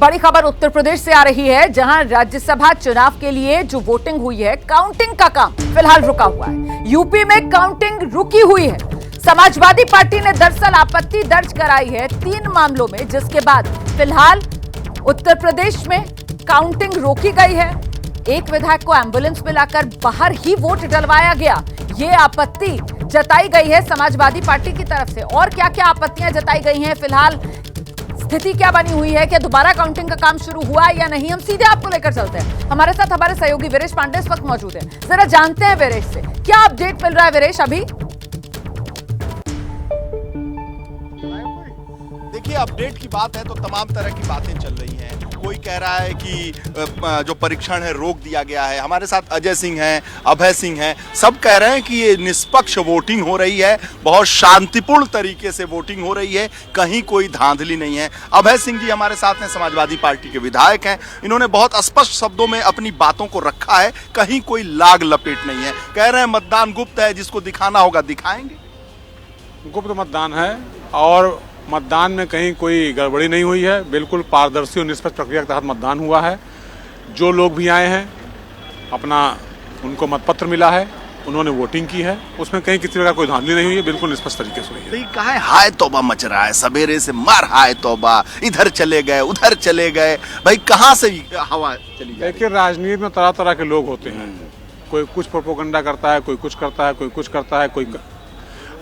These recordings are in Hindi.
बड़ी खबर उत्तर प्रदेश से आ रही है, जहां राज्यसभा चुनाव के लिए जो वोटिंग हुई है, काउंटिंग का काम फिलहाल रुका हुआ है। यूपी में काउंटिंग रुकी हुई है। समाजवादी पार्टी ने दरअसल आपत्ति दर्ज कराई है 3 मामलों में, जिसके बाद फिलहाल उत्तर प्रदेश में काउंटिंग रोकी गई है। एक विधायक को एम्बुलेंस में लाकर बाहर ही वोट डलवाया गया। ये आपत्ति जताई गई है समाजवादी पार्टी की तरफ से। और क्या क्या आपत्तियां जताई गई हैं, फिलहाल स्थिति क्या बनी हुई है, क्या दोबारा काउंटिंग का काम शुरू हुआ या नहीं, हम सीधे आपको लेकर चलते हैं। हमारे साथ हमारे सहयोगी वीरेश पांडे इस वक्त मौजूद हैं। जरा जानते हैं वीरेश से क्या अपडेट मिल रहा है। वीरेश, अभी देखिए, अपडेट की बात है तो तमाम तरह की बातें चल रही हैं। कोई कह रहा है कि जो परीक्षण है रोक दिया गया है। हमारे साथ अजय सिंह हैं, अभय सिंह हैं, सब कह रहे हैं कि ये निष्पक्ष वोटिंग हो रही है, बहुत शांतिपूर्ण तरीके से वोटिंग हो रही है, कहीं कोई धांधली नहीं है। अभय सिंह जी हमारे साथ हैं, समाजवादी पार्टी के विधायक हैं। इन्होंने बहुत स्पष्ट शब्दों में अपनी बातों को रखा है, कहीं कोई लाग लपेट नहीं है। कह रहे हैं मतदान गुप्त है, जिसको दिखाना होगा दिखाएंगे। गुप्त मतदान है और मतदान में कहीं कोई गड़बड़ी नहीं हुई है। बिल्कुल पारदर्शी और निष्पक्ष प्रक्रिया के तहत मतदान हुआ है। जो लोग भी आए हैं, अपना उनको मतपत्र मिला है, उन्होंने वोटिंग की है, उसमें कहीं किसी प्रकार कोई धांधली नहीं हुई है, बिल्कुल निष्पक्ष तरीके से हुई है। कहा है हाय तौबा मच रहा है, सवेरे से मार हाय तौबा, इधर चले गए उधर चले गए, भाई कहाँ से हवा चली जाए। देखिए, राजनीति में तरह तरह के लोग होते हैं। कोई कुछ प्रोपोगंडा करता है, कोई कुछ करता है, कोई कुछ करता है, कोई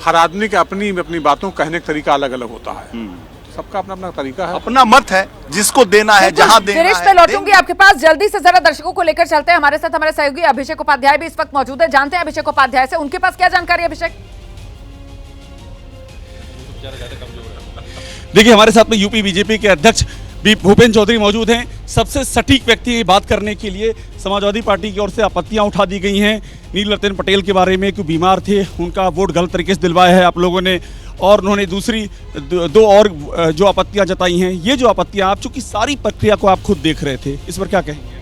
हर आदमी के अपनी बातों कहने का तरीका अलग अलग होता है। सबका अपना अपना तरीका है, अपना मत है, जिसको देना है जहां देना है। मैं लौटूंगी आपके पास जल्दी से। जरा दर्शकों को लेकर चलते हैं। हमारे साथ हमारे सहयोगी अभिषेक उपाध्याय भी इस वक्त मौजूद है। जानते हैं अभिषेक उपाध्याय से, उनके पास क्या जानकारी है। अभिषेक, देखिए, हमारे साथ में यूपी बीजेपी के अध्यक्ष भी भूपेंद्र चौधरी मौजूद हैं। सबसे सटीक व्यक्ति बात करने के लिए समाजवादी पार्टी की ओर से आपत्तियां उठा दी गई हैं नीलरतन पटेल के बारे में, कि बीमार थे, उनका वोट गलत तरीके से दिलवाया है आप लोगों ने। और उन्होंने दूसरी दो और जो आपत्तियां जताई हैं, ये जो आपत्तियां, आप चूंकि सारी प्रक्रिया को आप खुद देख रहे थे, इस पर क्या कहेंगे?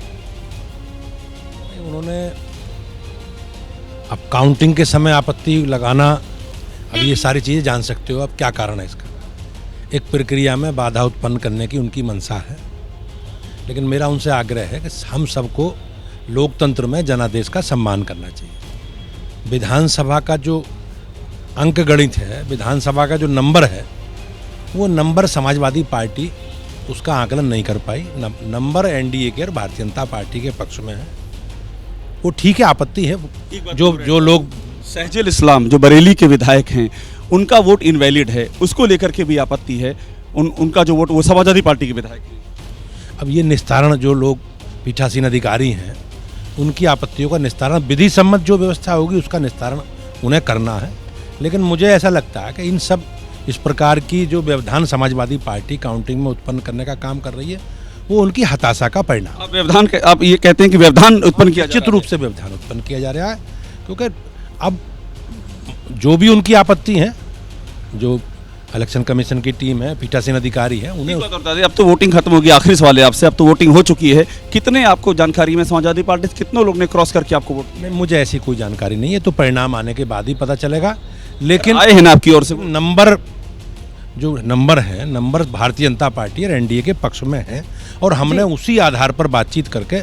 उन्होंने अब काउंटिंग के समय आपत्ति लगाना, अब ये सारी चीज़ें जान सकते हो अब क्या कारण है इसका। एक प्रक्रिया में बाधा उत्पन्न करने की उनकी मंशा है, लेकिन मेरा उनसे आग्रह है कि हम सबको लोकतंत्र में जनादेश का सम्मान करना चाहिए। विधानसभा का जो अंक गणित है, विधानसभा का जो नंबर है, वो नंबर समाजवादी पार्टी उसका आकलन नहीं कर पाई। नंबर एनडीए के और भारतीय जनता पार्टी के पक्ष में है, वो ठीक है, आपत्ति है। जो लोग सहजुल इस्लाम जो बरेली के विधायक हैं, उनका वोट इनवैलिड है, उसको लेकर के भी आपत्ति है। उनका जो वोट वो समाजवादी पार्टी के विधायक हैं। अब ये निस्तारण, जो लोग पीठासीन अधिकारी हैं, उनकी आपत्तियों का निस्तारण, विधि सम्मत जो व्यवस्था होगी उसका निस्तारण उन्हें करना है। लेकिन मुझे ऐसा लगता है कि इन सब इस प्रकार की जो व्यवधान समाजवादी पार्टी काउंटिंग में उत्पन्न करने का काम कर रही है, वो उनकी हताशा का परिणाम। आप ये कहते हैं कि व्यवधान उत्पन्न किया, निश्चित रूप से व्यवधान उत्पन्न किया जा रहा है, क्योंकि अब जो भी उनकी आपत्ति है, जो इलेक्शन कमीशन की टीम है, पीठासीन अधिकारी है, उन्हें अब तो वोटिंग खत्म होगी। आखिरी सवाल है आपसे, अब तो वोटिंग हो चुकी है, कितने आपको जानकारी में समाजवादी पार्टी से कितने लोग ने क्रॉस करके आपको वोट? नहीं, मुझे ऐसी कोई जानकारी नहीं है, तो परिणाम आने के बाद ही पता चलेगा। लेकिन आए हैं ना आपकी ओर से नंबर, जो नंबर है, नंबर भारतीय जनता पार्टी और एनडीए के पक्ष में है, और हमने उसी आधार पर बातचीत करके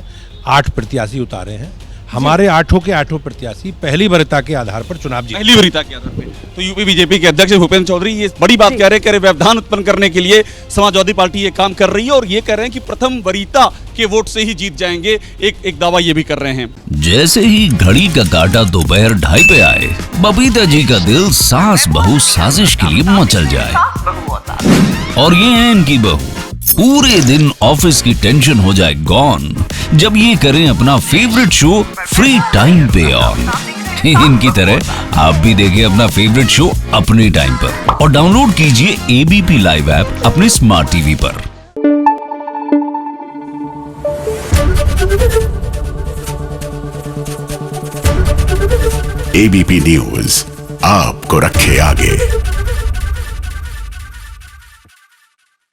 8 प्रत्याशी उतारे हैं। हमारे 8 के 8 प्रत्याशी पहली वरीयता के आधार पर चुनाव जीते। पहली वरीयता के आधार पर। तो यूपी बीजेपी के अध्यक्ष भूपेंद्र चौधरी ये बड़ी बात कह रहे हैं, व्यवधान उत्पन्न करने के लिए समाजवादी पार्टी ये काम कर रही है, और ये कह रहे हैं कि प्रथम वरीयता के वोट से ही जीत जाएंगे। एक दावा ये भी कर रहे हैं। जैसे ही घड़ी का काटा दोपहर 2:30 पे आए, बबीता जी का दिल सास बहू साजिश के लिए मचल जाए। और ये है इनकी बहू, पूरे दिन ऑफिस की टेंशन हो जाए गॉन जब ये करें अपना फेवरेट शो फ्री टाइम पे ऑन। इनकी तरह आप भी देखिए अपना फेवरेट शो अपने टाइम पर, और डाउनलोड कीजिए एबीपी लाइव ऐप अपने स्मार्ट टीवी पर। एबीपी न्यूज आपको रखे आगे।